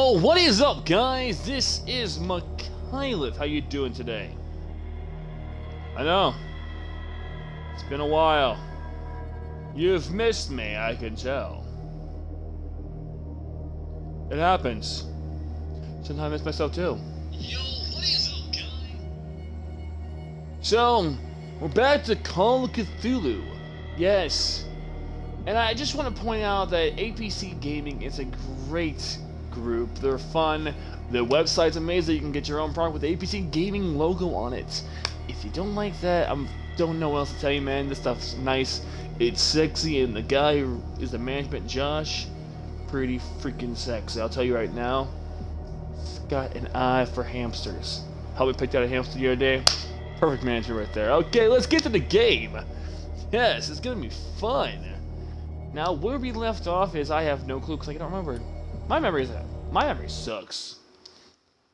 Yo, what is up, guys? This is Makeyleth. How you doing today? I know. It's been a while. You've missed me, I can tell. It happens. Sometimes I miss myself too. Yo, what is up, guys? So, we're back to Call of Cthulhu. Yes. And I just want to point out that APC Gaming is a great group. They're fun. The website's amazing. You can get your own product with the APC Gaming logo on it. If you don't like that, I don't know what else to tell you, man. This stuff's nice. It's sexy, and the guy who is the management, Josh, pretty freaking sexy. I'll tell you right now. He's got an eye for hamsters. Helped me pick out a hamster the other day. Perfect manager right there. Okay, let's get to the game. Yes, it's gonna be fun. Now, where we left off is I have no clue because I don't remember. My memory sucks.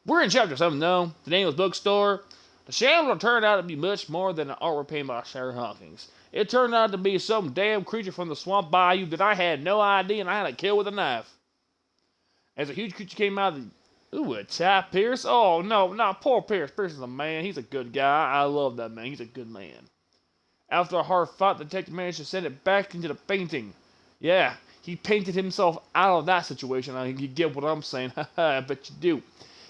We're in chapter 7 though. The name was Bookstore. The Shambler turned out to be much more than an artwork painted by Sarah Hawkins. It turned out to be some damn creature from the swamp bayou that I had no idea and I had to kill with a knife. As a huge creature came out of the... Ooh, attack Pierce? Oh, no, not poor Pierce. Pierce is a man. He's a good guy. I love that man. He's a good man. After a hard fight, the detective managed to send it back into the painting. Yeah, he painted himself out of that situation. You get what I'm saying. I bet you do.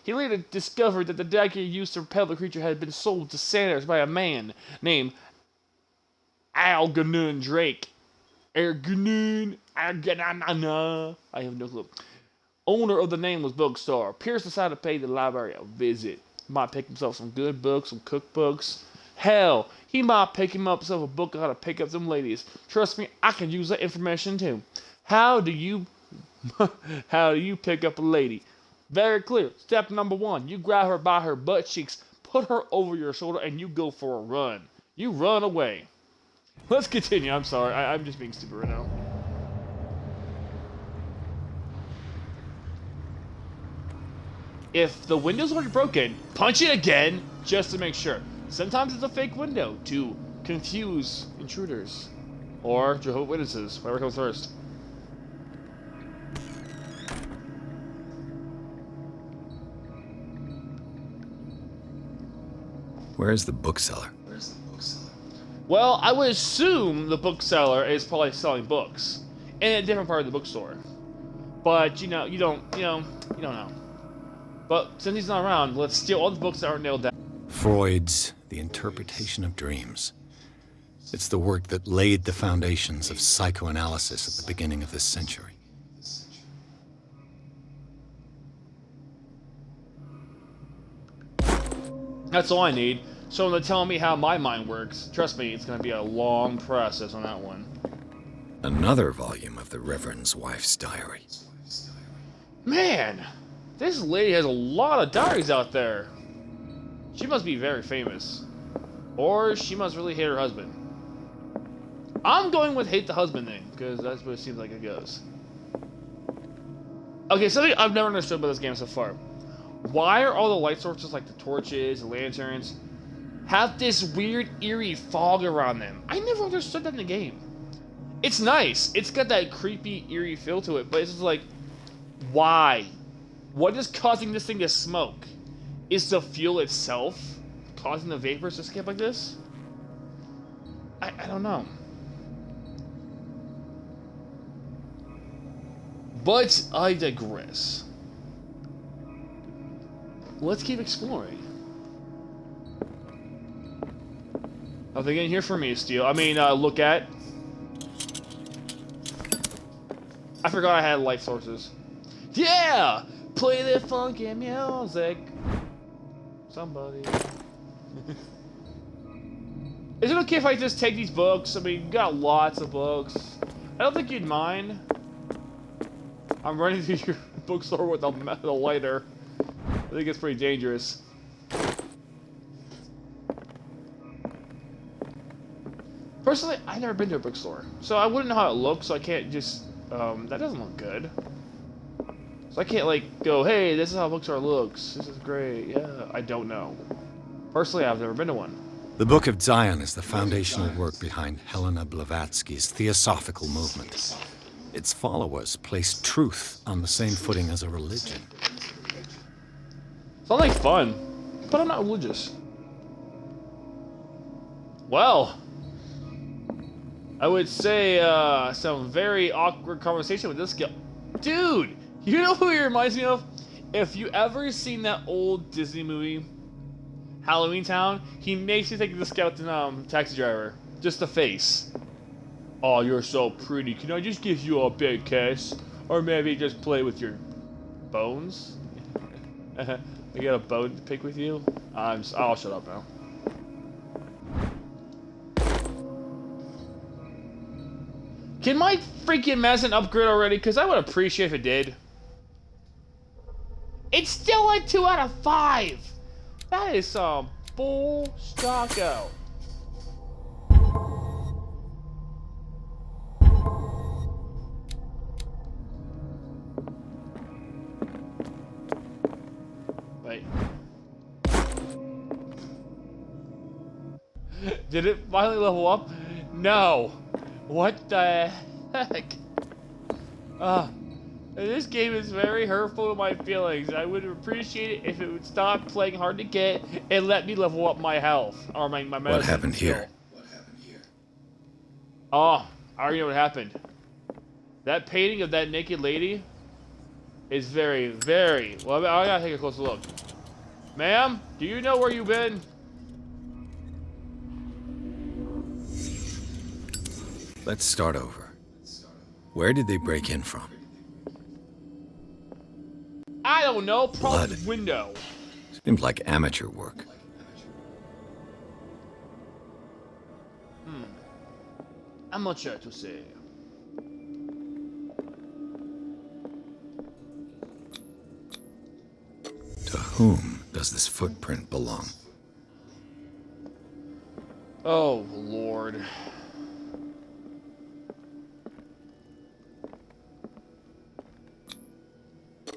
He later discovered that the dagger used to repel the creature had been sold to Sanders by a man named Algernon Drake. Algernon. I have no clue. Owner of the nameless bookstore. Pierce decided to pay the library a visit. Might pick himself some good books, some cookbooks. Hell, he might pick himself a book on how to pick up them ladies. Trust me, I can use that information too. How do you pick up a lady? Very clear. Step number 1, you grab her by her butt cheeks, put her over your shoulder, and you go for a run. You run away. Let's continue. I'm sorry. I'm just being stupid right now. If the window's already broken, punch it again just to make sure. Sometimes it's a fake window to confuse intruders or Jehovah's Witnesses, whatever comes first. Where is the bookseller? Well, I would assume the bookseller is probably selling books in a different part of the bookstore. But you don't know. But since he's not around, let's steal all the books that aren't nailed down. Freud's The Interpretation of Dreams. It's the work that laid the foundations of psychoanalysis at the beginning of this century. That's all I need. Someone to tell me how my mind works. Trust me, it's going to be a long process on that one. Another volume of the Reverend's wife's diary. Man, this lady has a lot of diaries out there. She must be very famous. Or she must really hate her husband. I'm going with hate the husband thing, because that's what it seems like it goes. Okay, something I've never understood about this game so far. Why are all the light sources, like the torches, the lanterns, have this weird, eerie fog around them? I never understood that in the game. It's nice. It's got that creepy, eerie feel to it, but it's just like, why? What is causing this thing to smoke? Is the fuel itself causing the vapors to skip like this? I don't know. But I digress. Let's keep exploring. Nothing in here for me to steal. Look at. I forgot I had light sources. Yeah! Play the funky music. Somebody. Is it okay if I just take these books? I mean, you got lots of books. I don't think you'd mind. I'm running to your bookstore with a lighter. I think it's pretty dangerous. Personally, I've never been to a bookstore, so I wouldn't know how it looks, so I can't just... that doesn't look good. So I can't, like, go, hey, this is how a bookstore looks. This is great. Yeah, I don't know. Personally, I've never been to one. The Book of Zion is the foundational work behind Helena Blavatsky's Theosophical movement. Its followers placed truth on the same footing as a religion, Sounds like fun, but I'm not religious. Well, I would say some very awkward conversation with this guy. Dude, you know who he reminds me of? If you ever seen that old Disney movie, Halloween Town, he makes you think of the skeleton taxi driver. Just the face. Oh, you're so pretty. Can I just give you a big kiss? Or maybe just play with your bones? I got a bone to pick with you? I'll shut up now. Can my freaking medicine upgrade already? Because I would appreciate if it did. It's still a 2 out of 5! That is some bull stocko. Wait. Did it finally level up? No. What the heck? This game is very hurtful to my feelings. I would appreciate it if it would stop playing hard to get and let me level up my health or my medicine. What happened here? Oh, I already know what happened. That painting of that naked lady is very, very... Well, I gotta take a closer look. Ma'am, do you know where you've been? Let's start over. Where did they break in from? I don't know, probably Blood. the window. Seemed like amateur work. I'm not sure to say. To whom does this footprint belong? Oh, Lord.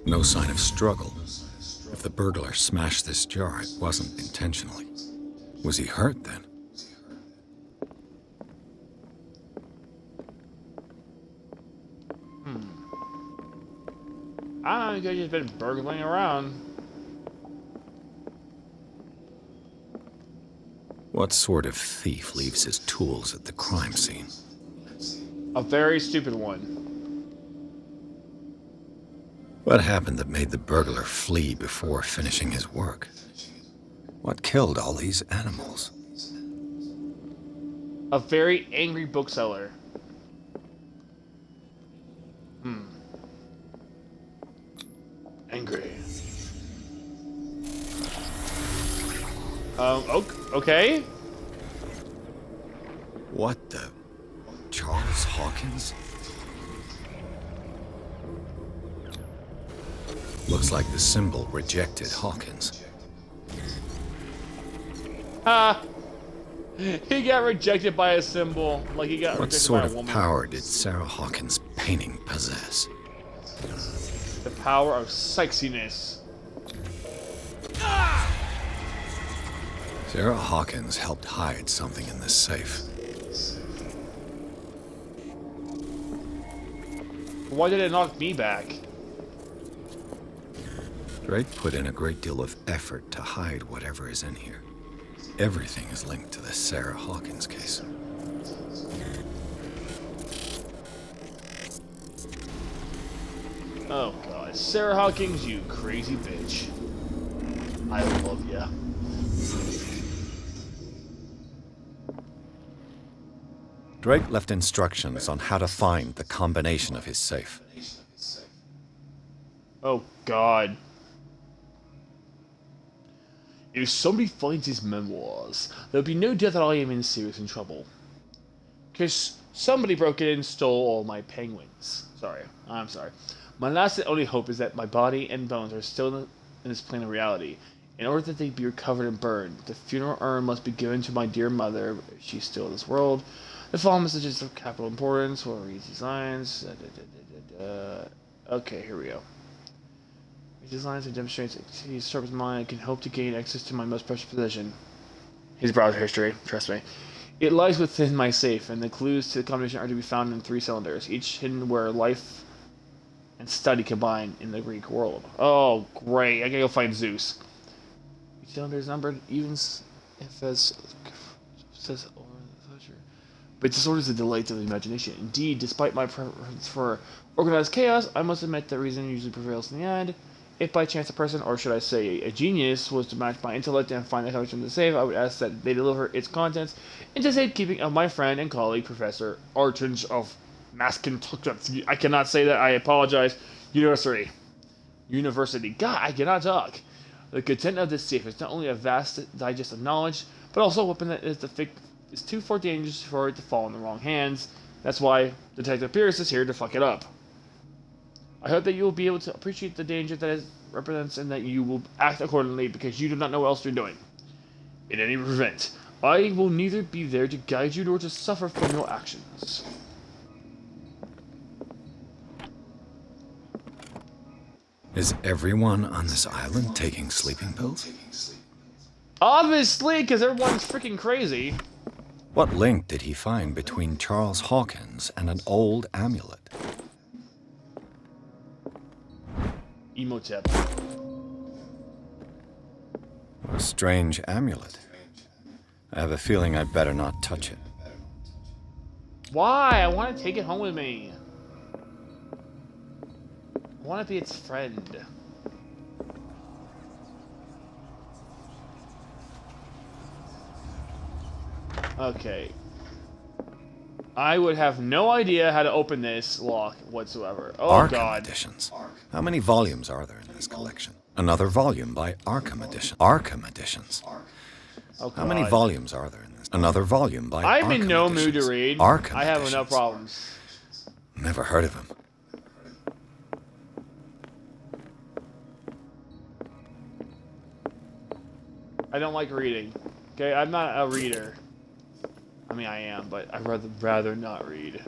No sign of struggle. If the burglar smashed this jar, it wasn't intentionally. Was he hurt then? I don't think I've just been burgling around. What sort of thief leaves his tools at the crime scene? A very stupid one. What happened that made the burglar flee before finishing his work? What killed all these animals? A very angry bookseller. Angry. Okay. What the... Charles Hawkins? Looks like the symbol rejected Hawkins. He got rejected by a symbol, like he got What rejected sort by a of woman. power did Sarah Hawkins' painting possess? The power of sexiness. Sarah Hawkins helped hide something in this safe. Why did it knock me back? Drake put in a great deal of effort to hide whatever is in here. Everything is linked to the Sarah Hawkins case. Oh god, Sarah Hawkins, you crazy bitch. I love ya. Drake left instructions on how to find the combination of his safe. Oh god. If somebody finds his memoirs, there'll be no doubt that I am in serious trouble. Because somebody broke in and stole all my penguins. I'm sorry. My last and only hope is that my body and bones are still in this plane of reality. In order that they be recovered and burned, the funeral urn must be given to my dear mother if she's still in this world. The following messages of capital importance will read these lines. Okay, here we go. These lines demonstrates his service mind can hope to gain access to my most precious possession. His browser history, trust me. It lies within my safe, and the clues to the combination are to be found in 3 cylinders, each hidden where life and study combine in the Greek world. Oh, great. I gotta go find Zeus. Each cylinder is numbered even if as says or but disorders the delights of the imagination. Indeed, despite my preference for organized chaos, I must admit that reason usually prevails in the end. If by chance a person, or should I say a genius, was to match my intellect and find the connection to the safe, I would ask that they deliver its contents into safekeeping of my friend and colleague, Professor Archange of Maskentuck. I cannot say that, I apologize. University. God, I cannot talk. The content of this safe is not only a vast digest of knowledge, but also a weapon that is too far dangerous for it to fall in the wrong hands. That's why Detective Pierce is here to fuck it up. I hope that you will be able to appreciate the danger that it represents and that you will act accordingly because you do not know what else you're doing. In any event, I will neither be there to guide you nor to suffer from your actions. Is everyone on this island taking sleeping pills? Obviously, because everyone's freaking crazy. What link did he find between Charles Hawkins and an old amulet? Emotep. A strange amulet. I have a feeling I'd better not touch it. Why? I want to take it home with me. I want to be its friend. Okay. I would have no idea how to open this lock whatsoever. Oh, Arkham God. editions. How many volumes are there in this collection? Another volume by Arkham edition. Arkham editions. Oh, How many God. volumes are there in this? Another volume by I'm Arkham in no editions. mood to read. Arkham I have editions. enough problems. Never heard of him. I don't like reading. Okay, I'm not a reader. I mean, I am, but I'd rather not read.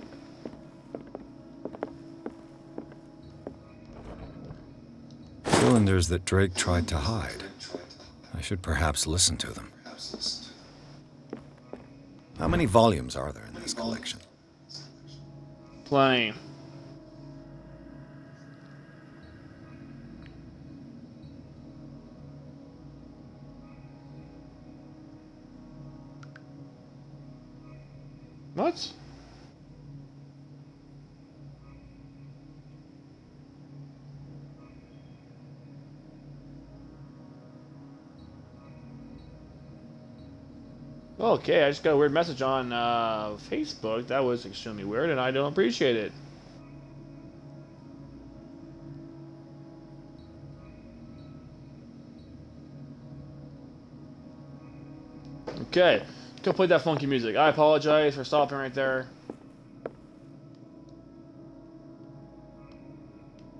Cylinders that Drake tried to hide. I should perhaps listen to them. How many volumes are there in this collection? Plenty. What? Okay, I just got a weird message on Facebook. That was extremely weird, and I don't appreciate it. Okay, go play that funky music. I apologize for stopping right there.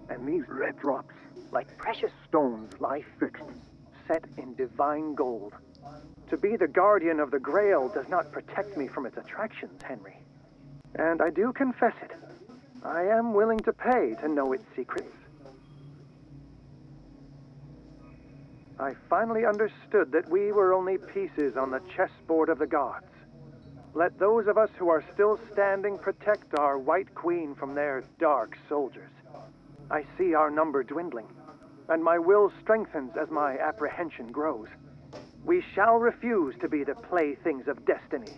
And these red drops, like precious stones, lie fixed, set in divine gold. To be the guardian of the Grail does not protect me from its attractions, Henry. And I do confess it. I am willing to pay to know its secrets. I finally understood that we were only pieces on the chessboard of the gods. Let those of us who are still standing protect our White Queen from their dark soldiers. I see our number dwindling, and my will strengthens as my apprehension grows. We shall refuse to be the playthings of destiny.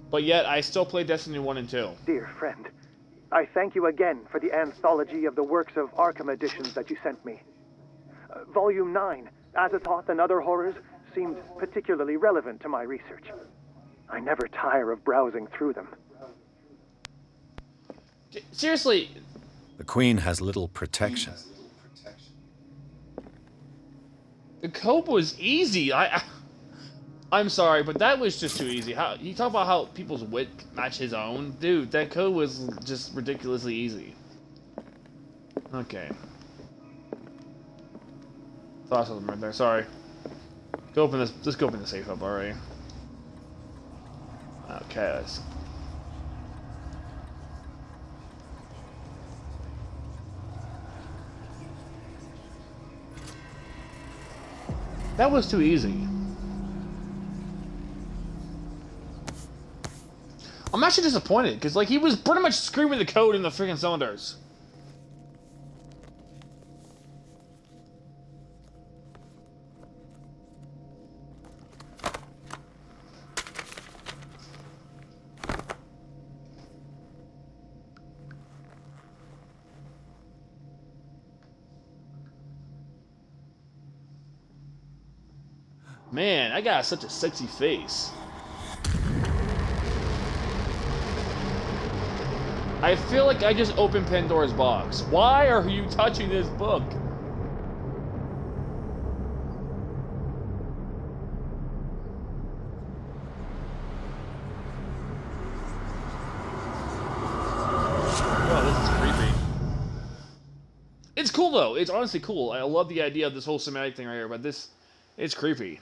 But yet, I still play Destiny 1 and 2. Dear friend, I thank you again for the anthology of the works of Arkham editions that you sent me. Volume 9, Azathoth and Other Horrors, seemed particularly relevant to my research. I never tire of browsing through them. Seriously. The Queen has little protection. The code was easy. I'm sorry, but that was just too easy. How you talk about how people's wit match his own, dude? That code was just ridiculously easy. Okay. Thought something right there. Sorry. Go open this. Let's go open the safe up already. Okay. Let's. That was too easy. I'm actually disappointed, because, like, he was pretty much screaming the code in the freaking cylinders. Man, I got such a sexy face. I feel like I just opened Pandora's box. Why are you touching this book? Oh, this is creepy. It's cool though. It's honestly cool. I love the idea of this whole cinematic thing right here, but it's creepy.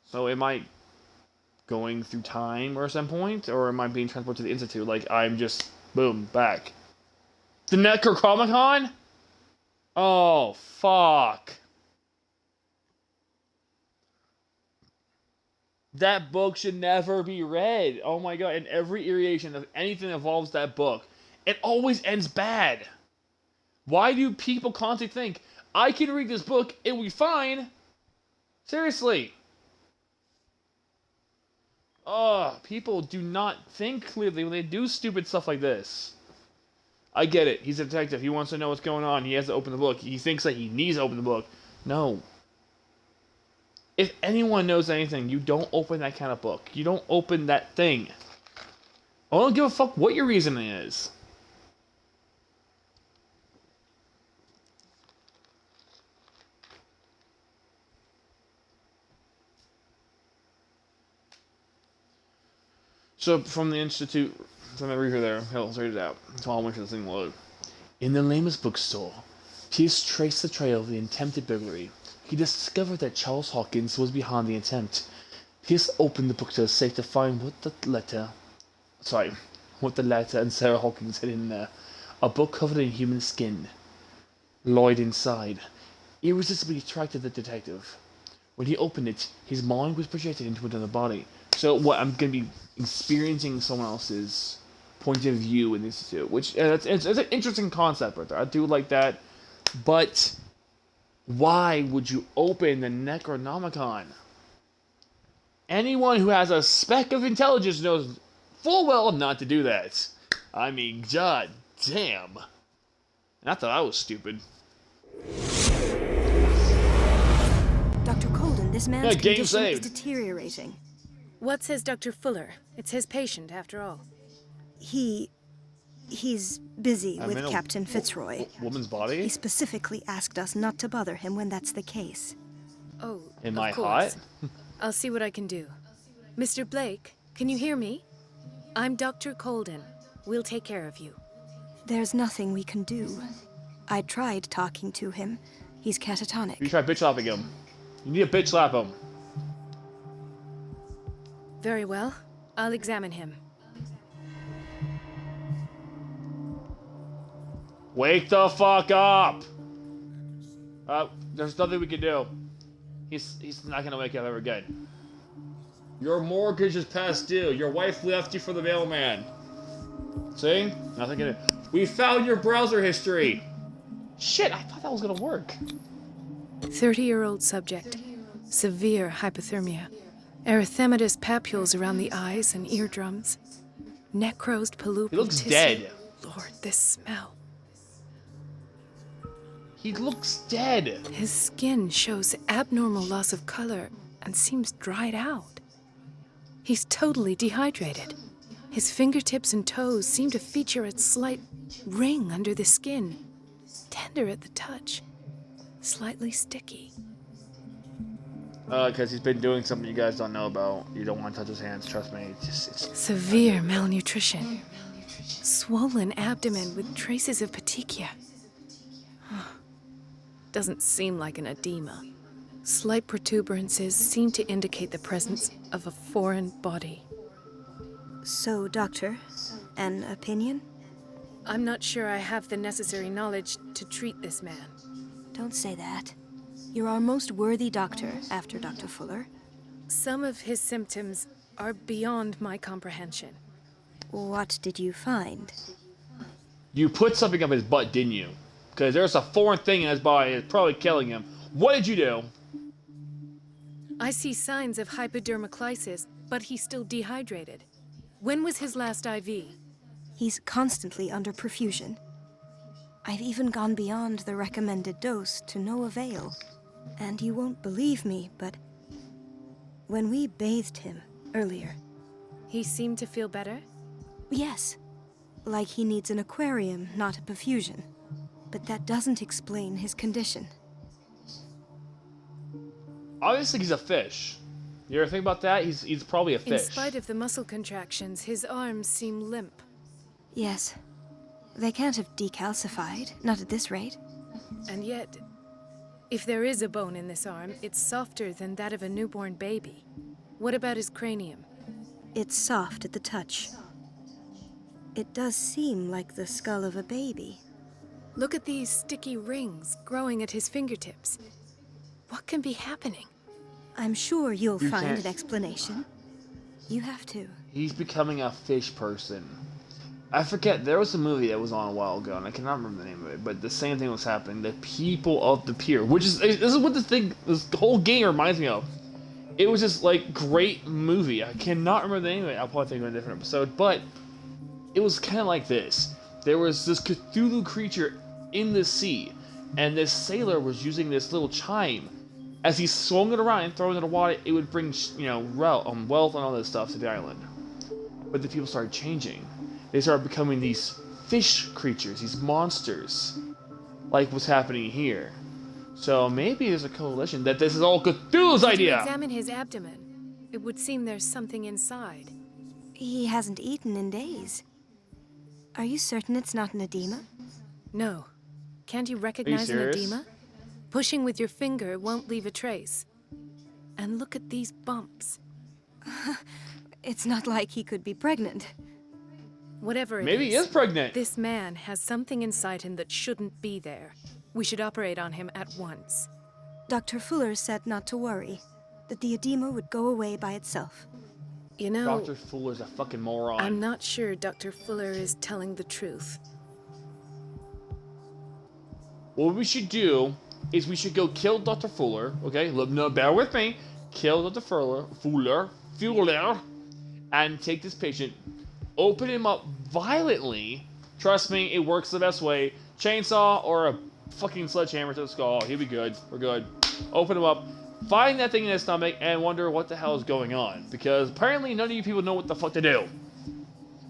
So am I going through time or some point? Or am I being transported to the Institute? Like, I'm just, boom, back. The Necronomicon? Oh, fuck. That book should never be read. Oh my god, and every iteration of anything that involves that book, it always ends bad. Why do people constantly think, I can read this book, it will be fine? Seriously. Oh, people do not think clearly when they do stupid stuff like this. I get it. He's a detective. He wants to know what's going on. He has to open the book. He thinks that he needs to open the book. No. If anyone knows anything, you don't open that kind of book. You don't open that thing. I don't give a fuck what your reasoning is. So from the Institute, from the reader there, let's read it out. That's all I went for this thing to load. In the lamest bookstore, Pierce traced the trail of the attempted burglary. He discovered that Charles Hawkins was behind the attempt. Pierce opened the book to the safe to find what the letter and Sarah Hawkins had in there. A book covered in human skin. Lloyd inside. Irresistibly attracted the detective. When he opened it, his mind was projected into another body. So what, I'm going to be experiencing someone else's point of view in the Institute, which it's an interesting concept right there. I do like that. But why would you open the Necronomicon? Anyone who has a speck of intelligence knows full well not to do that. I mean, god damn. And I thought I was stupid. Dr. Colden, this man's game condition saved. is deteriorating. What says Dr. Fuller? It's his patient, after all. He's busy I'm with in a Captain Fitzroy. Woman's body? He specifically asked us not to bother him when that's the case. Oh, Am of I course. hot? I'll see what I can do. Mr. Blake, can you hear me? I'm Dr. Colden. We'll take care of you. There's nothing we can do. I tried talking to him. He's You catatonic. try bitch slapping him. You need to bitch slap him. Very well. I'll examine him. Wake the fuck up! There's nothing we can do. He's not gonna wake up ever again. Your mortgage is past due. Your wife left you for the mailman. See? Nothing can do. We found your browser history. Shit, I thought that was gonna work. 30-year-old subject. Severe hypothermia. Erythematous papules around the eyes and eardrums. Necrosed palpable He looks tissue. dead. Lord, this smell. He looks dead. His skin shows abnormal loss of color and seems dried out. He's totally dehydrated. His fingertips and toes seem to feature a slight ring under the skin. Tender at the touch. Slightly sticky. Because he's been doing something you guys don't know about. You don't want to touch his hands, trust me. It's Severe malnutrition. Swollen abdomen with traces of petechia. Doesn't seem like an edema. Slight protuberances seem to indicate the presence of a foreign body. So, Doctor, an opinion? I'm not sure I have the necessary knowledge to treat this man. Don't say that. You're our most worthy doctor after Dr. Fuller. Some of his symptoms are beyond my comprehension. What did you find? You put something up his butt, didn't you? Because there's a foreign thing in his body that's probably killing him. What did you do? I see signs of hypodermoclysis, but he's still dehydrated. When was his last IV? He's constantly under perfusion. I've even gone beyond the recommended dose to no avail. And you won't believe me, but when we bathed him earlier, He seemed to feel better? yes, like he needs an aquarium, not a perfusion. But that doesn't explain his condition. Obviously, he's a fish. You ever think about that? He's probably a fish. In spite of the muscle contractions, his arms seem limp. Yes, they can't have decalcified, not at this rate. And yet, if there is a bone in this arm, it's softer than that of a newborn baby. What about his cranium? It's soft at the touch. It does seem like the skull of a baby. Look at these sticky rings growing at his fingertips. What can be happening? I'm sure you'll You find can't- an explanation. You have to. He's becoming a fish person. I forget, there was a movie that was on a while ago, and I cannot remember the name of it, but the same thing was happening. The people of the pier, which is, this is what this whole game reminds me of. It was this, like, great movie. I cannot remember the name of it. I'll probably think of a different episode, but it was kind of like this. There was this Cthulhu creature in the sea, and this sailor was using this little chime. As he swung it around and threw it in the water, it would bring, wealth and all this stuff to the island. But the people started changing. They started becoming these fish creatures, these monsters, like what's happening here. So maybe there's a coalition that this is all Cthulhu's If you idea. examine his abdomen, it would seem there's something inside. He hasn't eaten in days. Are you certain it's not an edema? No. Can't you recognize an serious? edema? Pushing with your finger won't leave a trace. And look at these bumps. It's not like he could be pregnant. Whatever it Maybe he is pregnant. This man has something inside him that shouldn't be there. We should operate on him at once. Dr. Fuller said not to worry, that the edema would go away by itself. You know, Dr. Fuller's a fucking moron. I'm not sure Dr. Fuller is telling the truth. What we should do is we should go kill Dr. Fuller, okay? No, bear with me. Kill Dr. Fuller, and take this patient, open him up violently. Trust me, it works the best way. Chainsaw or a fucking sledgehammer to the skull. He'll be good. We're good. Open him up, find that thing in his stomach, and wonder what the hell is going on. Because apparently none of you people know what the fuck to do.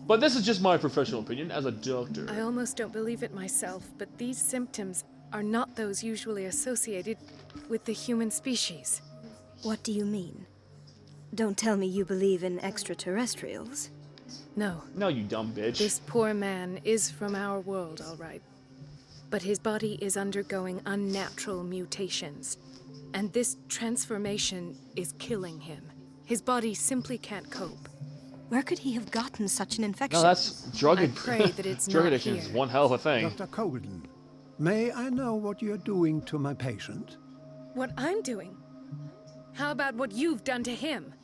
But this is just my professional opinion as a doctor. I almost don't believe it myself, but these symptoms are not those usually associated with the human species. What do you mean? Don't tell me you believe in extraterrestrials. No, No, you dumb bitch. this poor man is from our world, all right. But his body is undergoing unnatural mutations. And this transformation is killing him. His body simply can't cope. Where could he have gotten such an infection? No, that's drug I pray that it's drug not addiction is here. one hell of a thing. Dr. Colden, may I know what you're doing to my patient? What I'm doing? How about what you've done to him?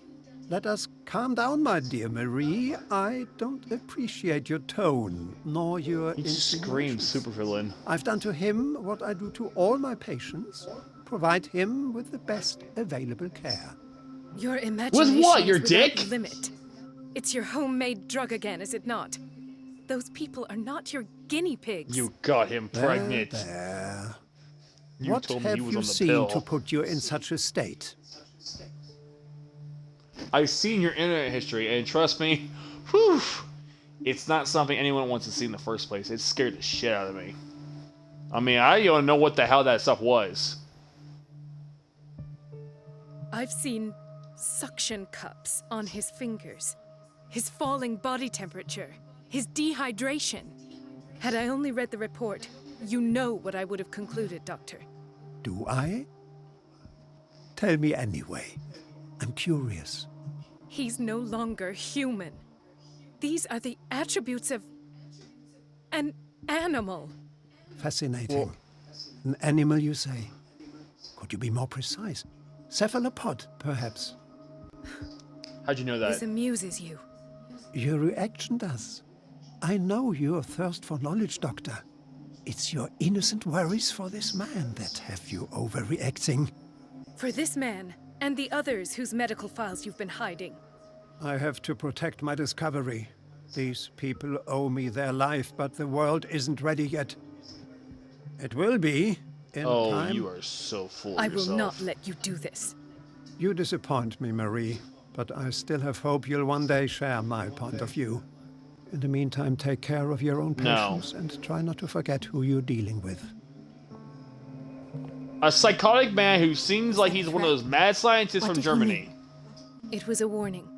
Let us calm down, my dear Marie. I don't appreciate your tone, nor your He just insinuations. screams supervillain. I've done to him what I do to all my patients. Provide him with the best available care. Your imagination Your is without dick? limit. It's your homemade drug again, is it not? Those people are not your guinea pigs. You got him pregnant. There. You What told me have he was you on the seen pill. to put you in such a state? I've seen your internet history, and trust me, whew, it's not something anyone wants to see in the first place. It scared the shit out of me. I mean, I don't know what the hell that stuff was. I've seen suction cups on his fingers, his falling body temperature, his dehydration. Had I only read the report, you know what I would have concluded, Doctor. Do I? Tell me anyway. I'm curious. He's no longer human. These are the attributes of an animal. Fascinating. An animal, you say? Could you be more precise? Cephalopod, perhaps? How'd you know This that? amuses you. Your reaction does. I know your thirst for knowledge, Doctor. It's your innocent worries for this man that have you overreacting. For this man and the others whose medical files you've been hiding. I have to protect my discovery. These people owe me their life, but the world isn't ready yet. It will be in Oh, time. you are so full of I will yourself. not let you do this. You disappoint me, Marie, but I still have hope you'll one day share my point of view. In the meantime, take care of your own No. patients and try not to forget who you're dealing with. A psychotic man who seems like that he's a one of threat? those mad scientists What from did he Germany. It was a warning.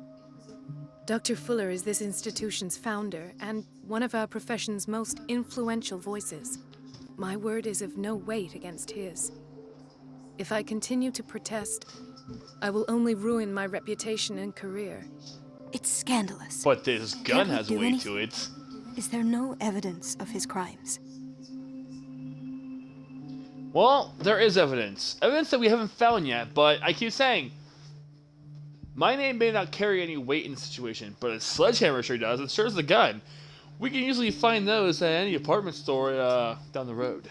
Dr. Fuller is this institution's founder and one of our profession's most influential voices. My word is of no weight against his. If I continue to protest, I will only ruin my reputation and career. It's scandalous. But this gun Can't we has do weight to anything? it. Is there no evidence of his crimes? Well, there is evidence. Evidence that we haven't found yet, but I keep saying, my name may not carry any weight in the situation, but a sledgehammer sure does, and so does the gun. We can usually find those at any apartment store down the road.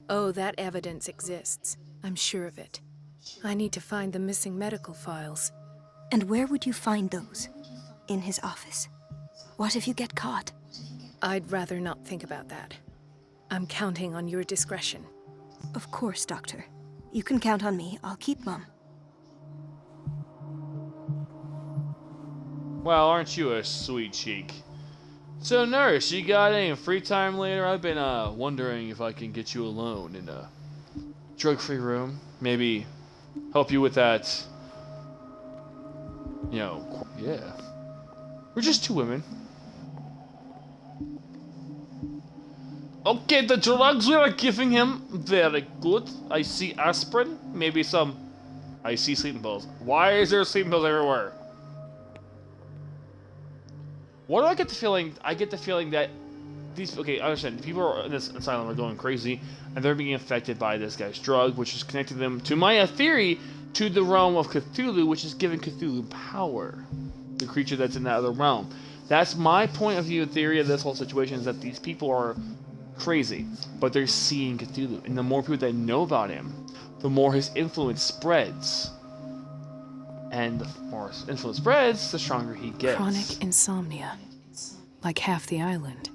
Oh, that evidence exists. I'm sure of it. I need to find the missing medical files. And where would you find those? In his office. What if you get caught? I'd rather not think about that. I'm counting on your discretion. Of course, Doctor. You can count on me. I'll keep Mum. Well, aren't you a sweet cheek? So, nurse, you got any free time later? I've been wondering if I can get you alone in a drug-free room. Maybe help you with that. You know, yeah. We're just two women. Okay, the drugs we are giving him, very good. I see aspirin, maybe some. I see sleeping pills. Why is there sleeping pills everywhere? What do I get the feeling? I get the feeling that these. Okay, I understand. People in this asylum are going crazy, and they're being affected by this guy's drug, which is connecting them, to my theory, to the realm of Cthulhu, which is giving Cthulhu power. The creature that's in that other realm. That's my point of view. Theory of this whole situation is that these people are crazy, but they're seeing Cthulhu, and the more people that know about him, the more his influence spreads. And the more his influence spreads, the stronger he gets. Chronic insomnia. Like half the island.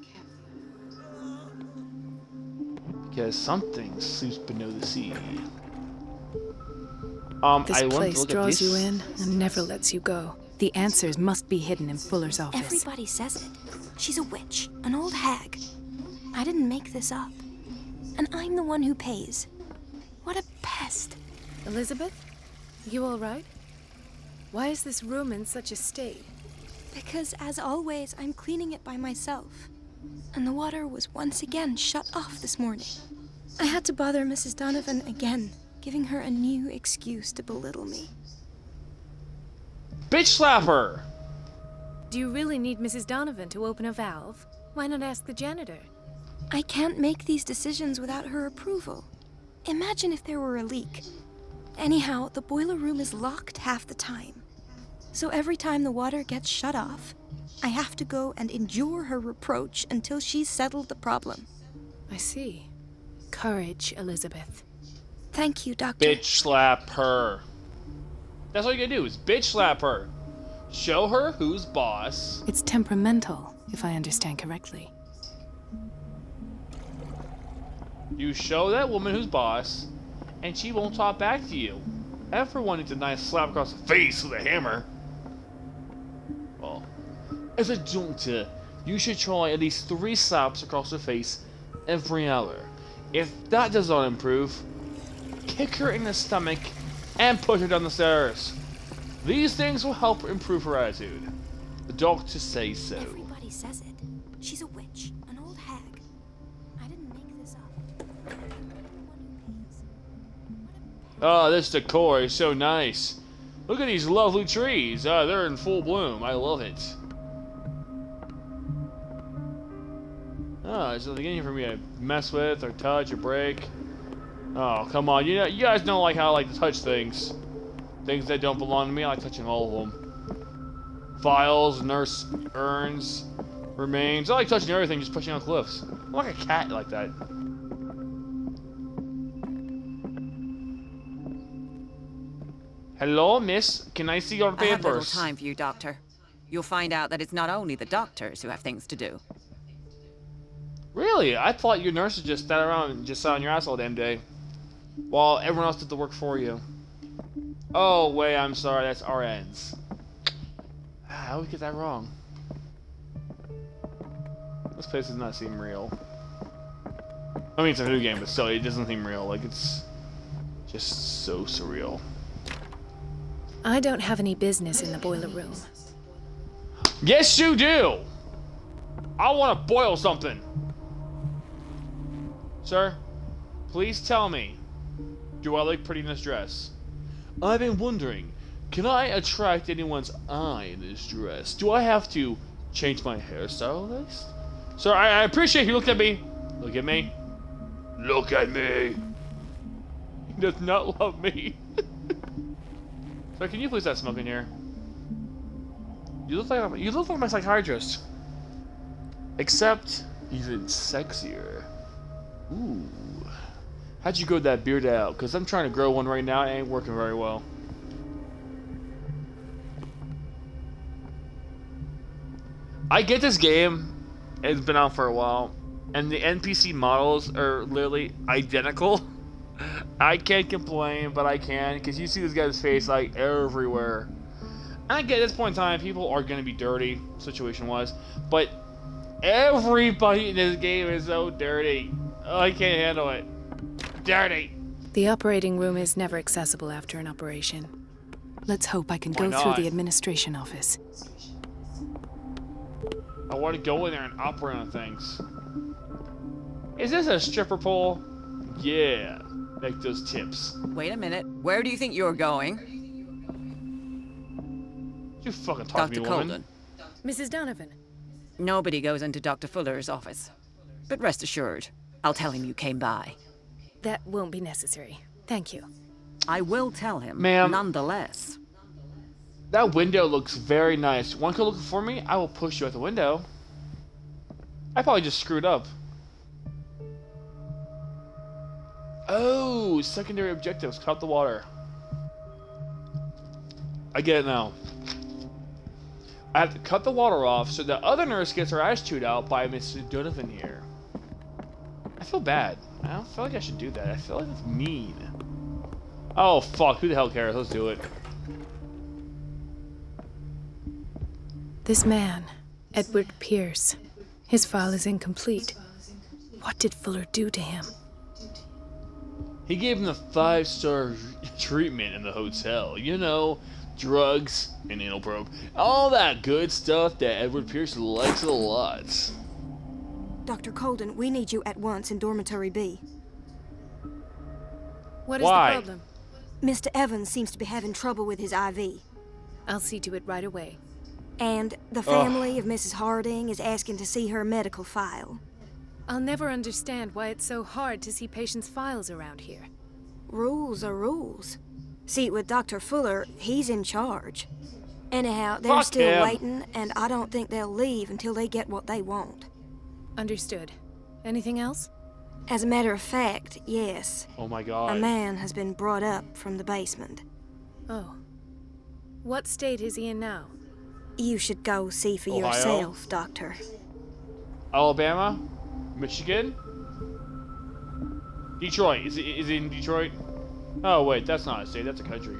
Because something sleeps below the sea. This I want to place look at draws this. you in and never lets you go. The answers must be hidden in Fuller's office. Everybody says it. She's a witch, an old hag. I didn't make this up. And I'm the one who pays. What a pest. Elizabeth? You all right? Why is this room in such a state? Because, as always, I'm cleaning it by myself. And the water was once again shut off this morning. I had to bother Mrs. Donovan again, giving her a new excuse to belittle me. Bitch slap her! Do you really need Mrs. Donovan to open a valve? Why not ask the janitor? I can't make these decisions without her approval. Imagine if there were a leak. Anyhow, the boiler room is locked half the time. So every time the water gets shut off, I have to go and endure her reproach until she's settled the problem. I see. Courage, Elizabeth. Thank you, Doctor. Bitch slap her. That's all you gotta do is bitch slap her. Show her who's boss. It's temperamental, if I understand correctly. You show that woman who's boss, and she won't talk back to you. Everyone needs a nice slap across the face with a hammer. Well, as a doctor, you should try at least 3 slaps across the face every hour. If that does not improve, kick her in the stomach and push her down the stairs. These things will help improve her attitude. The doctor says so. Everybody says it. She's a witch, an old hag. I didn't make this up. Oh, this decor is so nice. Look at these lovely trees. They're in full bloom. I love it. Oh, there's nothing in here for me to mess with or touch or break. Oh, come on. You guys know like how I like to touch things. Things that don't belong to me, I like touching all of them. Files, nurse urns, remains. I like touching everything, just pushing on cliffs. I'm like a cat like that. Hello, miss. Can I see your I have little papers? time for you, Doctor. You'll find out that it's not only the doctors who have things to do. Really? I thought your nurses just sat around and just sat on your ass all damn day, while everyone else did the work for you. Oh wait, I'm sorry. That's RNs. I always get that wrong. This place does not seem real. I mean, it's a video game, but still, it doesn't seem real. Like, it's just so surreal. I don't have any business in the boiler room. Yes, you do! I want to boil something. Sir, please tell me, do I look pretty in this dress? I've been wondering, can I attract anyone's eye in this dress? Do I have to change my hairstyle at least? Sir, I appreciate you look at me. Look at me. Look at me. He does not love me. Sir, can you please stop smoking here? You look like my psychiatrist. Except even sexier. Ooh. How'd you grow that beard out? Because I'm trying to grow one right now. It ain't working very well. I get this game. It's been out for a while. And the NPC models are literally identical. I can't complain, but I can. Because you see this guy's face like everywhere. And I get at this point in time, people are going to be dirty, situation-wise. But everybody in this game is so dirty. Oh, I can't handle it. Dirty. The operating room is never accessible after an operation. Let's hope I can go through the administration office. I want to go in there and operate on things. Is this a stripper pole? Yeah. Make those tips. Wait a minute. Where do you think you're going? You fucking talk to me, woman. Colden. Mrs. Donovan. Nobody goes into Dr. Fuller's office. But rest assured, I'll tell him you came by. That won't be necessary. Thank you. I will tell him, ma'am. Nonetheless. That window looks very nice. One could look for me, I will push you out the window. I probably just screwed up. Oh, secondary objectives. Cut the water. I get it now. I have to cut the water off so the other nurse gets her ass chewed out by Mrs. Donovan here. I feel bad. I don't feel like I should do that. I feel like it's mean. Oh, fuck. Who the hell cares? Let's do it. This man, Edward Pierce, his file is incomplete. What did Fuller do to him? He gave him the 5-star treatment in the hotel. You know, drugs, an anal probe, all that good stuff that Edward Pierce likes a lot. Dr. Colden, we need you at once in Dormitory B. What is Why? the problem? Mr. Evans seems to be having trouble with his IV. I'll see to it right away. And the family of Mrs. Harding is asking to see her medical file. I'll never understand why it's so hard to see patients' files around here. Rules are rules. See, with Dr. Fuller, he's in charge. Anyhow, they're Fuck still him. waiting, and I don't think they'll leave until they get what they want. Understood. Anything else? As a matter of fact, yes. Oh my A god. man has been brought up from the basement. Oh. What state is he in now? You should go see for Ohio? yourself, Doctor. Alabama? Michigan? Detroit. Is it in Detroit? Oh wait, that's not a state, that's a country.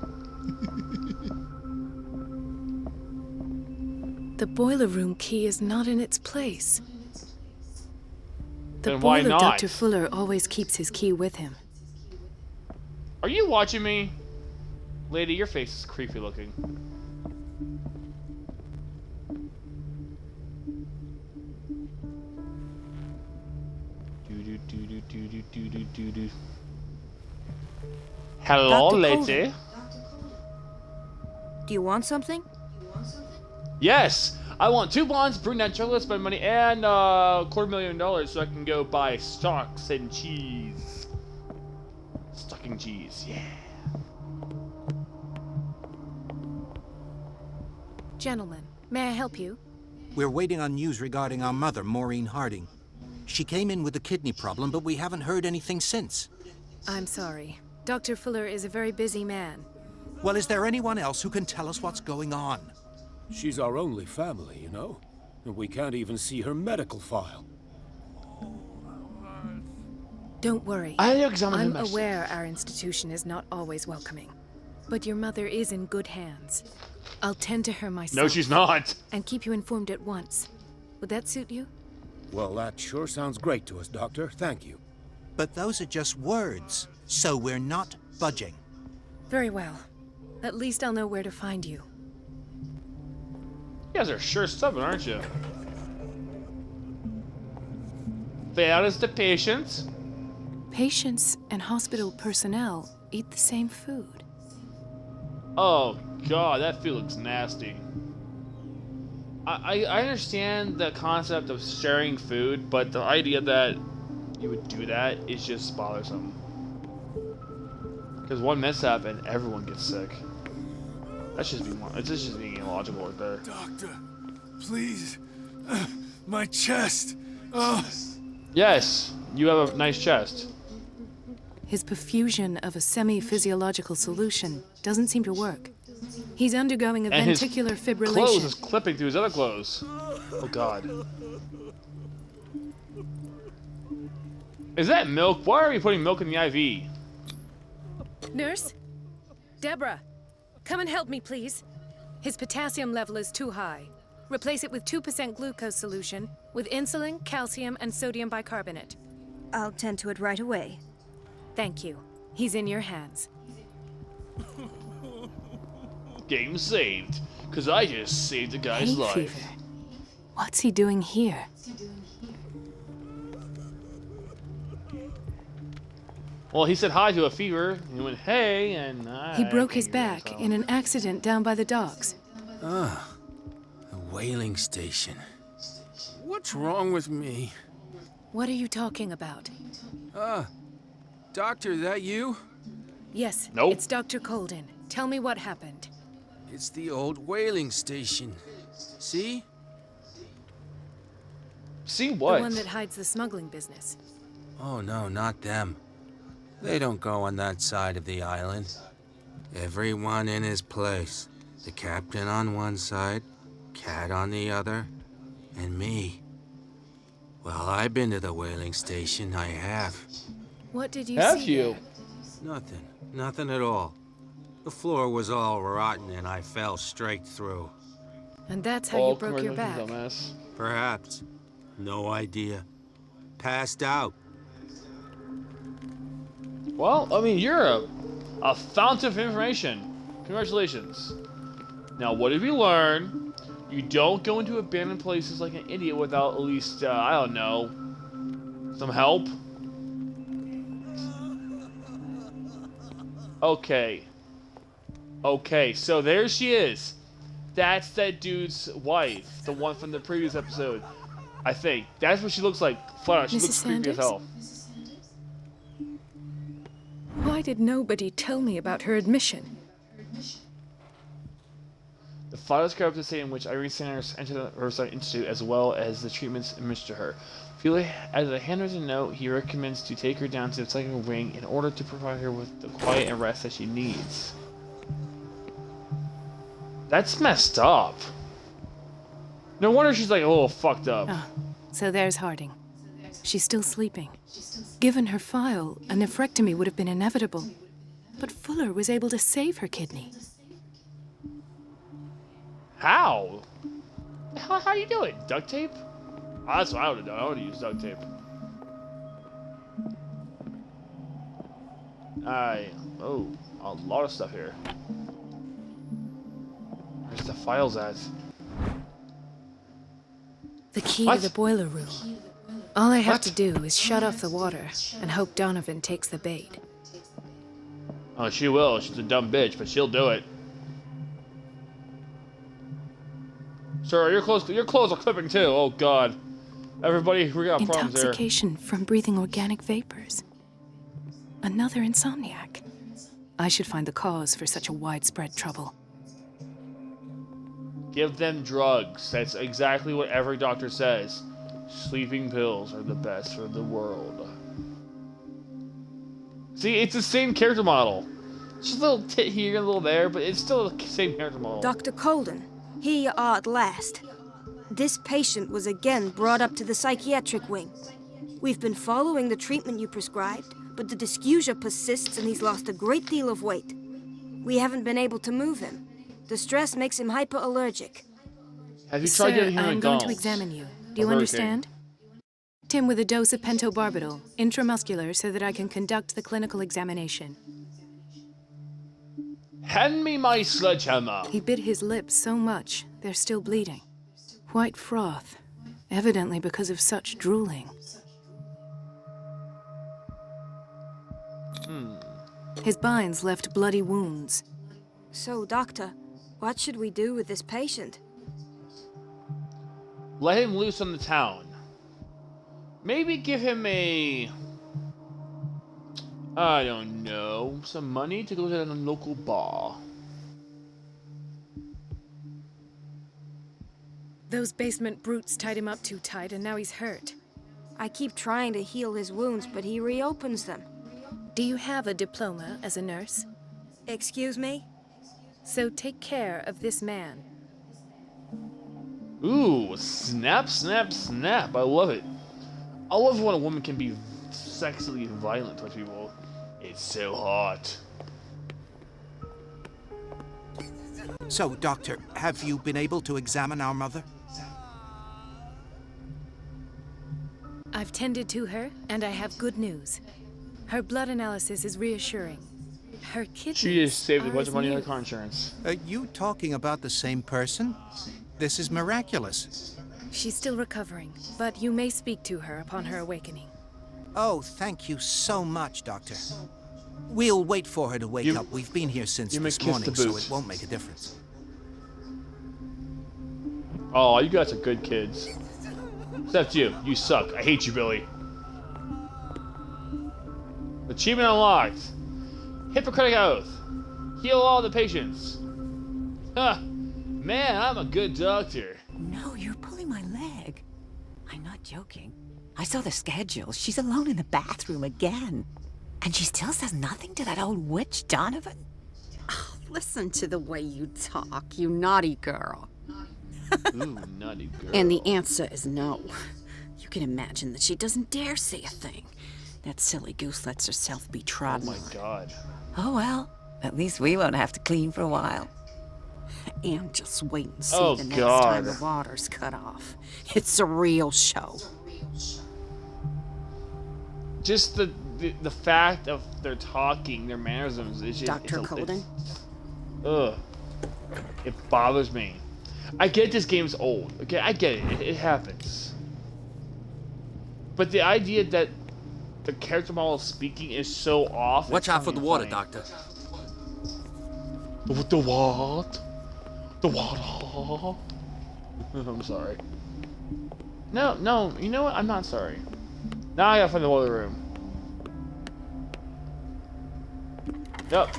The boiler room key is not in its place. The Then why boiler not? Dr. Fuller always keeps his key with him. Are you watching me? Lady, your face is creepy looking. Do. Hello, Dr. lady. Colden. Do you want something? Yes, I want 2 bonds, brunette chocolate, spend money, and $250,000 so I can go buy stocks and cheese. Stocking cheese, yeah. Gentlemen, may I help you? We're waiting on news regarding our mother, Maureen Harding. She came in with a kidney problem, but we haven't heard anything since. I'm sorry. Dr. Fuller is a very busy man. Well, is there anyone else who can tell us what's going on? She's our only family, you know? And we can't even see her medical file. Don't worry. I had to examine I'm the message. aware our institution is not always welcoming. But your mother is in good hands. I'll tend to her myself. No, she's not. And keep you informed at once. Would that suit you? Well, that sure sounds great to us, Doctor. Thank you. But those are just words, so we're not budging. Very well. At least I'll know where to find you. You guys are sure stubborn, aren't you? That is the patient. Patients and hospital personnel eat the same food. Oh god, that food looks nasty. I understand the concept of sharing food, but the idea that you would do that is just bothersome. Because one mishap and everyone gets sick. That's just being illogical right there. Doctor, please. My chest. Oh. Yes, you have a nice chest. His perfusion of a semi-physiological solution doesn't seem to work. He's undergoing a And his ventricular fibrillation. Clothes is clipping through his other clothes. Oh god. Is that milk? Why are we putting milk in the IV? Nurse? Deborah, come and help me, please. His potassium level is too high. Replace it with 2% glucose solution with insulin, calcium, and sodium bicarbonate. I'll tend to it right away. Thank you. He's in your hands. Game saved. Because I just saved the guy's Hay life. fever. What's he doing here? Well, he said hi to a fever, and he went, hey, and He broke his back in an accident down by the docks. Ah, the whaling station. What's wrong with me? What are you talking about? Doctor, that you? Yes, Nope. it's Dr. Colden. Tell me what happened. It's the old whaling station. See? See what? The one that hides the smuggling business. Oh, no, not them. They don't go on that side of the island. Everyone in his place. The captain on one side, Cat on the other, and me. Well, I've been to the whaling station, I have. What did you Have see you? there? Nothing at all. The floor was all rotten and I fell straight through. And that's how you broke your back. Dumbass. Perhaps. No idea. Passed out. Well, I mean, you're a fountain of information. Congratulations. Now, what did we learn? You don't go into abandoned places like an idiot without at least, I don't know, some help. Okay. Okay, so there she is. That's that dude's wife, the one from the previous episode. I think. That's what she looks like. Flat out, she looks creepy as hell. Why did nobody tell me about her admission? The file describes the state in which Irene Sanders entered the Riverside Institute, as well as the treatments administered to her. Feeling as a handwritten note, he recommends to take her down to the second wing in order to provide her with the quiet and rest that she needs. That's messed up. No wonder she's like a little fucked up. Oh, so there's Harding. She's still sleeping. Given her file, a nephrectomy would have been inevitable. But Fuller was able to save her kidney. How? How you do it? Duct tape? Oh, that's what I would have done. I would have used duct tape. Oh, a lot of stuff here. Where's the files at? The key What? to the boiler room. All I have What? to do is shut off the water and hope Donovan takes the bait. Oh, she will. She's a dumb bitch, but she'll do it. Sir, your clothes are clipping too. Oh God. Everybody, we got problems here. Intoxication from breathing organic vapors. Another insomniac. I should find the cause for such a widespread trouble. Give them drugs. That's exactly what every doctor says. Sleeping pills are the best for the world. See, it's the same character model. Just a little tit here, a little there, but it's still the same character model. Dr. Colden, here you are at last. This patient was again brought up to the psychiatric wing. We've been following the treatment you prescribed, but the dysgeusia persists and he's lost a great deal of weight. We haven't been able to move him. The stress makes him hyperallergic. Have you tried getting him I'm going to McDonald's? examine you. Do you Burger King? understand? Him with a dose of pentobarbital, intramuscular, so that I can conduct the clinical examination. Hand me my sledgehammer. He bit his lips so much, they're still bleeding. White froth, evidently because of such drooling. His binds left bloody wounds. So, Doctor, what should we do with this patient? Let him loose on the town. Maybe give him a... I don't know, some money to go to a local bar. Those basement brutes tied him up too tight, and now he's hurt. I keep trying to heal his wounds, but he reopens them. Do you have a diploma as a nurse? Excuse me? So take care of this man. Ooh, snap, snap, snap. I love it. I love when a woman can be sexily violent towards people. It's so hot. So, Doctor, have you been able to examine our mother? I've tended to her, and I have good news. Her blood analysis is reassuring. Her kidneys She just saved a are bunch as of money on new. her car insurance. Are you talking about the same person? This is miraculous. She's still recovering, but you may speak to her upon her awakening. Oh, thank you so much, Doctor. We'll wait for her to wake up. We've been here since you may this kiss the morning, so boot. it won't make a difference. Oh, you guys are good kids. Except you. You suck. I hate you, Billy. Achievement unlocked. Hippocratic Oath. Heal all the patients. Huh. Man, I'm a good doctor. No, you're pulling my leg. I'm not joking. I saw the schedule. She's alone in the bathroom again. And she still says nothing to that old witch, Donovan. Oh, listen to the way you talk, you naughty girl. Ooh, naughty girl. And the answer is no. You can imagine that she doesn't dare say a thing. That silly goose lets herself be Oh trodden. my god. Oh well, at least we won't have to clean for a while. And just wait and see Oh, the next God. time the water's cut off. It's a real show. Just the fact of their talking, their mannerisms, is just... Dr. Colden? Ugh. It bothers me. I get this game's old. Okay, I get it. It happens. But the idea that the character model speaking is so off... Watch out for the water, funny. Doctor. The what? The water? I'm sorry. No, you know what? I'm not sorry. Now I gotta find the water room. Yep.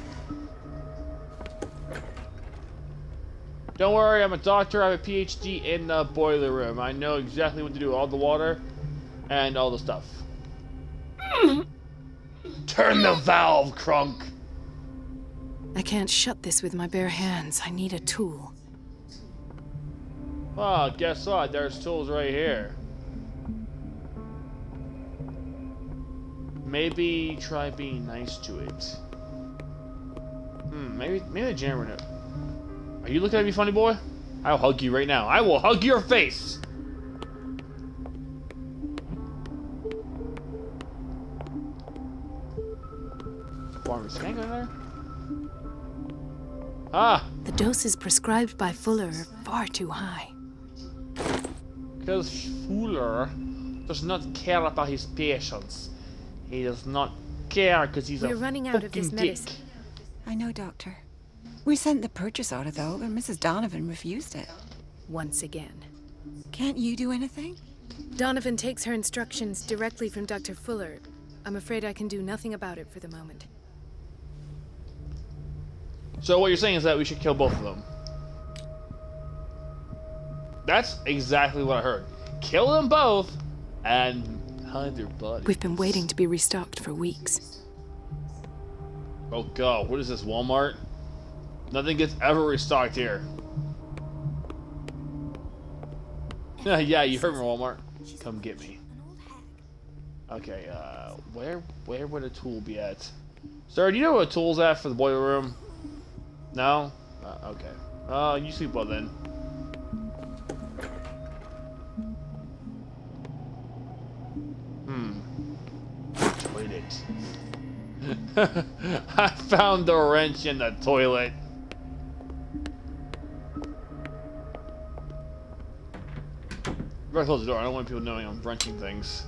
Don't worry, I'm a doctor. I have a PhD in the boiler room. I know exactly what to do with all the water and all the stuff. Turn the valve, Crunk. I can't shut this with my bare hands. I need a tool. Oh, guess what? There's tools right here. Maybe try being nice to it. Maybe the janitor knows. Are you looking at me, funny boy? I'll hug you right now. I will hug your face. Farmer's tank in there? Ah! The doses prescribed by Fuller are far too high. Because Fuller does not care about his patients. He does not care because he's We're running out of this fucking dick. medicine. I know, Doctor. We sent the purchase order, though, but Mrs. Donovan refused it. Once again. Can't you do anything? Donovan takes her instructions directly from Dr. Fuller. I'm afraid I can do nothing about it for the moment. So what you're saying is that we should kill both of them. That's exactly what I heard. Kill them both and hide their bodies. We've been waiting to be restocked for weeks. Oh god, what is this, Walmart? Nothing gets ever restocked here. Yeah, you heard me, Walmart. Come get me. Okay, where would a tool be at? Sir, do you know where a tool's at for the boiler room? No? Okay. You sleep well then. Toilet. I found the wrench in the toilet. Better close the door. I don't want people knowing I'm wrenching things.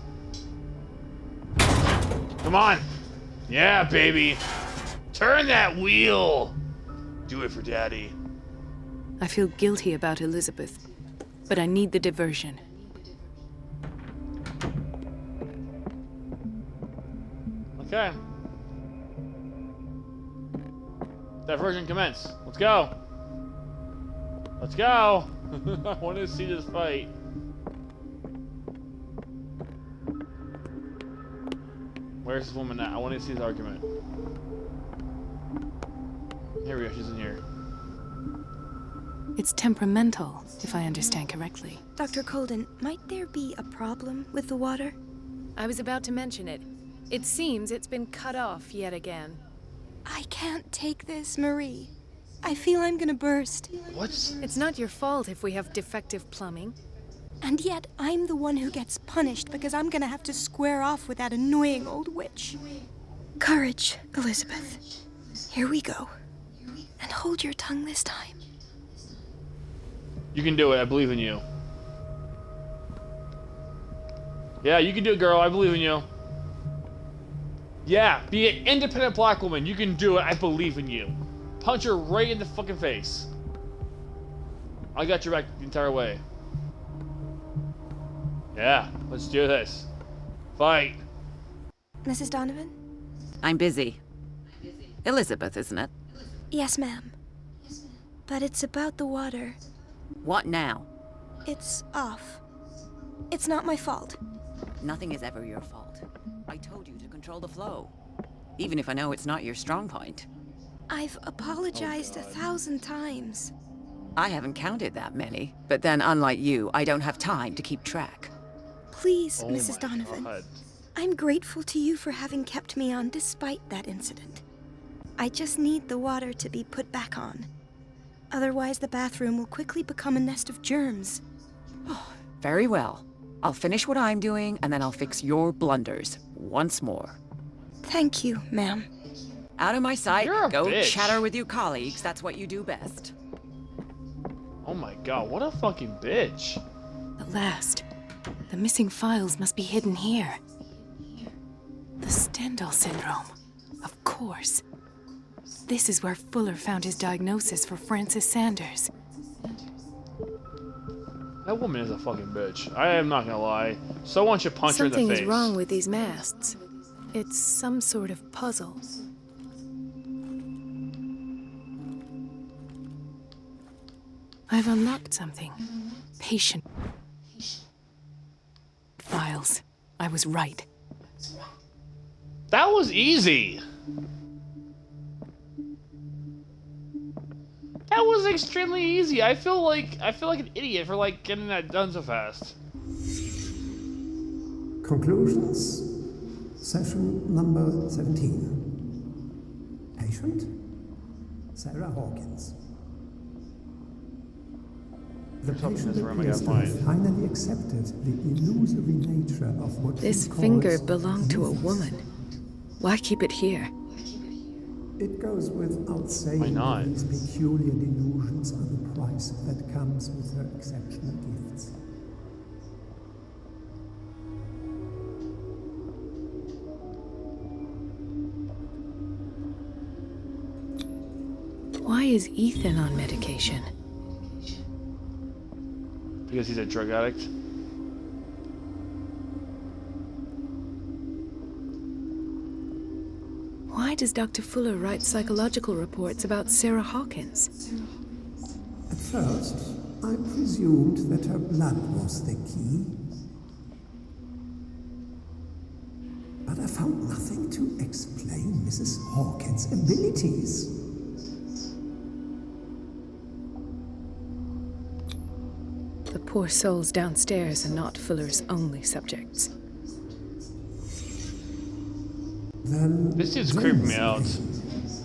Come on! Yeah, baby! Turn that wheel! Do it for Daddy. I feel guilty about Elizabeth, but I need the diversion. Okay. Diversion commence. Let's go. Let's go. I want to see this fight. Where's this woman at? I want to see this argument. Here we go. She's in here. It's temperamental, if I understand correctly. Dr. Colden, might there be a problem with the water? I was about to mention it. It seems it's been cut off yet again. I can't take this, Marie. I feel I'm gonna burst. What's... It's not your fault if we have defective plumbing. And yet, I'm the one who gets punished because I'm gonna have to square off with that annoying old witch. Courage, Elizabeth. Here we go. And hold your tongue this time. You can do it. I believe in you. Yeah, you can do it, girl. I believe in you. Yeah, be an independent black woman. You can do it. I believe in you. Punch her right in the fucking face. I got your back the entire way. Yeah, let's do this. Fight. Mrs. Donovan? I'm busy. Elizabeth, isn't it? Yes, ma'am. But it's about the water. What now? It's off. It's not my fault. Nothing is ever your fault. I told you to control the flow. Even if I know it's not your strong point. I've apologized 1,000 times. I haven't counted that many, but then unlike you, I don't have time to keep track. Please, Mrs. Donovan. God. I'm grateful to you for having kept me on despite that incident. I just need the water to be put back on. Otherwise, the bathroom will quickly become a nest of germs. Very well. I'll finish what I'm doing, and then I'll fix your blunders once more. Thank you, ma'am. Out of my sight. You're a Go bitch. chatter with your colleagues. That's what you do best. Oh my god, what a fucking bitch. At last. The missing files must be hidden here. The Stendhal syndrome. Of course. This is where Fuller found his diagnosis for Francis Sanders. That woman is a fucking bitch. I am not gonna lie. Someone should punch her in the Something face. is wrong with these masts. It's some sort of puzzle. I've unlocked something. Patient files. I was right. That was easy. That was extremely easy. I feel like an idiot for like getting that done so fast. Conclusions. Session number 17. Patient? Sarah Hawkins. The patient appears to have finally accepted the illusory nature of what This he finger calls belonged to a youth. woman. Why keep it here? It goes without saying Why not? that these peculiar delusions are the price that comes with her exceptional gifts. Why is Ethan on medication? Because he's a drug addict. Why does Dr. Fuller write psychological reports about Sarah Hawkins? At first, I presumed that her blood was the key. But I found nothing to explain Mrs. Hawkins' abilities. The poor souls downstairs are not Fuller's only subjects. Then This dude's creeping me James out.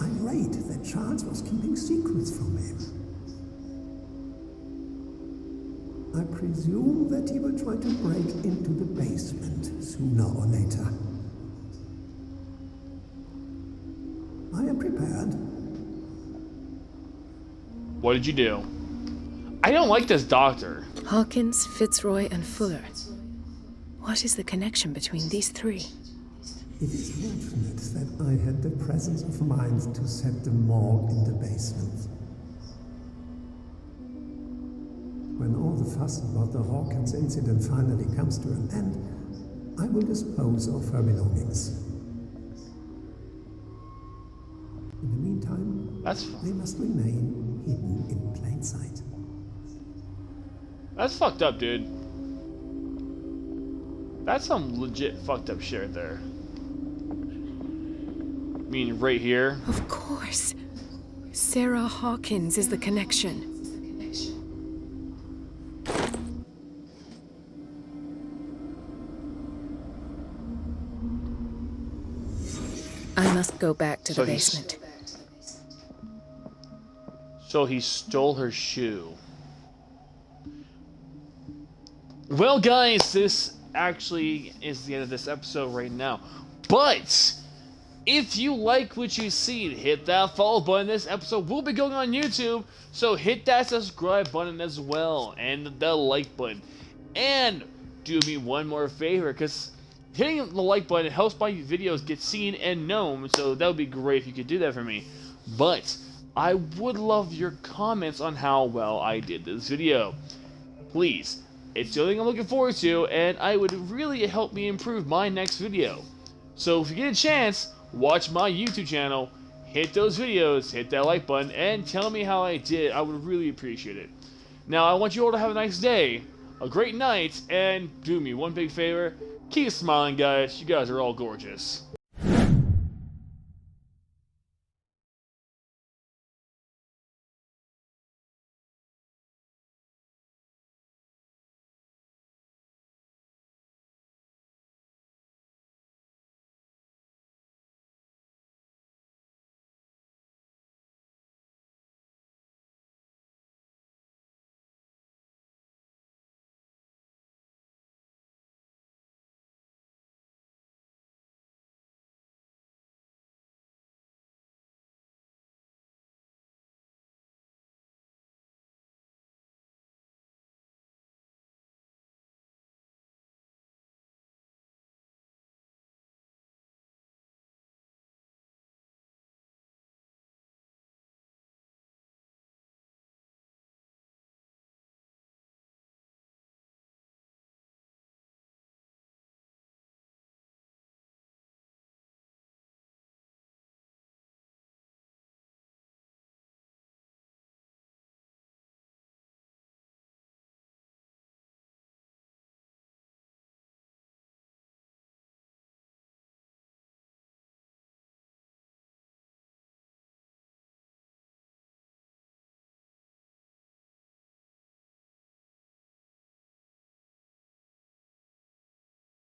came, irate that Charles was keeping secrets from him. I presume that he will try to break into the basement sooner or later. I am prepared. What did you do? I don't like this doctor. Hawkins, Fitzroy, and Fuller. What is the connection between these three? It is fortunate that I had the presence of mind to set the morgue in the basement. When all the fuss about the Hawkins incident finally comes to an end, I will dispose of her belongings. In the meantime, they must remain hidden in plain sight. That's fucked up, dude. That's some legit fucked up shit right there. I mean, right here. Of course. Sarah Hawkins is the connection. I must go back to the basement. So he stole her shoe. Well, guys, this actually is the end of this episode right now. But if you like what you see, hit that follow button. This episode will be going on YouTube, so hit that subscribe button as well, and the like button. And do me one more favor, because hitting the like button helps my videos get seen and known, so that would be great if you could do that for me. But I would love your comments on how well I did this video. Please, it's the only thing I'm looking forward to, and I would really help me improve my next video. So if you get a chance, watch my YouTube channel, hit those videos, hit that like button, and tell me how I did. I would really appreciate it. Now, I want you all to have a nice day, a great night, and do me one big favor, keep smiling, guys. You guys are all gorgeous.